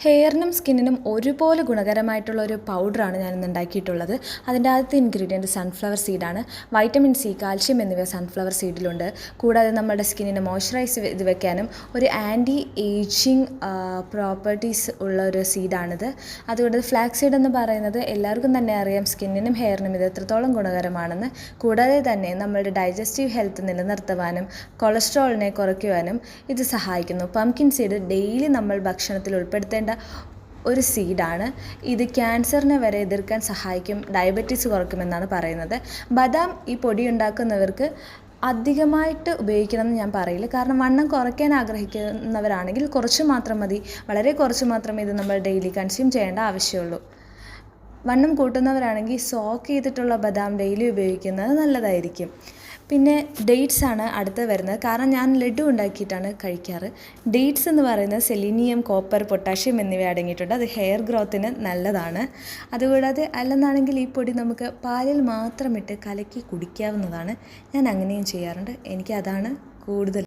ഹെയറിനും സ്കിന്നിനും ഒരുപോലെ ഗുണകരമായിട്ടുള്ള ഒരു പൗഡറാണ് ഞാനിന്ന് ഉണ്ടാക്കിയിട്ടുള്ളത്. അതിൻ്റെ ആദ്യത്തെ ഇൻഗ്രീഡിയൻറ്റ് സൺഫ്ലവർ സീഡാണ്. വൈറ്റമിൻ സി, കാൽഷ്യം എന്നിവ സൺഫ്ലവർ സീഡിലുണ്ട്. കൂടാതെ നമ്മുടെ സ്കിന്നിനെ മോയ്സ്ചറൈസ് ചെയ്ത് വെക്കാനും ഒരു ആൻറ്റി ഏജിങ് പ്രോപ്പർട്ടീസ് ഉള്ള ഒരു സീഡാണിത്. അതുകൊണ്ട് ഫ്ലാക്സ് സീഡ് എന്ന് പറയുന്നത് എല്ലാവർക്കും തന്നെ അറിയാം, സ്കിന്നിനും ഹെയറിനും ഇത് എത്രത്തോളം ഗുണകരമാണെന്ന്. കൂടാതെ തന്നെ നമ്മളുടെ ഡൈജസ്റ്റീവ് ഹെൽത്ത് നിലനിർത്തുവാനും കൊളസ്ട്രോളിനെ കുറയ്ക്കുവാനും ഇത് സഹായിക്കുന്നു. പംകിൻ സീഡ് ഡെയിലി നമ്മൾ ഭക്ഷണത്തിൽ ഉൾപ്പെടുത്തേണ്ട ഒരു സീഡാണ്. ഇത് ക്യാൻസറിനെ വരെ എതിർക്കാൻ സഹായിക്കും, ഡയബറ്റീസ് കുറയ്ക്കുമെന്നാണ് പറയുന്നത്. ബദാം ഈ പൊടി ഉണ്ടാക്കുന്നവർക്ക് അധികമായിട്ട് ഉപയോഗിക്കണമെന്ന് ഞാൻ പറയില്ല. കാരണം വണ്ണം കുറയ്ക്കാൻ ആഗ്രഹിക്കുന്നവരാണെങ്കിൽ കുറച്ച് മാത്രം മതി, വളരെ കുറച്ച് മാത്രമേ ഇത് നമ്മൾ ഡെയിലി കൺസ്യൂം ചെയ്യേണ്ട ആവശ്യമുള്ളൂ. വണ്ണം കൂട്ടുന്നവരാണെങ്കിൽ സോക്ക് ചെയ്തിട്ടുള്ള ബദാം ഡെയിലി ഉപയോഗിക്കുന്നത് നല്ലതായിരിക്കും. പിന്നെ ഡേറ്റ്സ് ആണ് അടുത്ത് വരുന്നത്. കാരണം ഞാൻ ലഡു ഉണ്ടാക്കിയിട്ടാണ് കഴിക്കാറ്. ഡേറ്റ്സ് എന്ന് പറയുന്നത് സെലീനിയം, കോപ്പർ, പൊട്ടാഷ്യം എന്നിവ അടങ്ങിയിട്ടുണ്ട്. അത് ഹെയർ ഗ്രോത്തിന് നല്ലതാണ്. അതുകൂടാതെ അല്ലെന്നാണെങ്കിൽ ഈ പൊടി നമുക്ക് പാലിൽ മാത്രം ഇട്ട് കലക്കി കുടിക്കാവുന്നതാണ്. ഞാൻ അങ്ങനെയും ചെയ്യാറുണ്ട്. എനിക്ക് അതാണ് കൂടുതൽ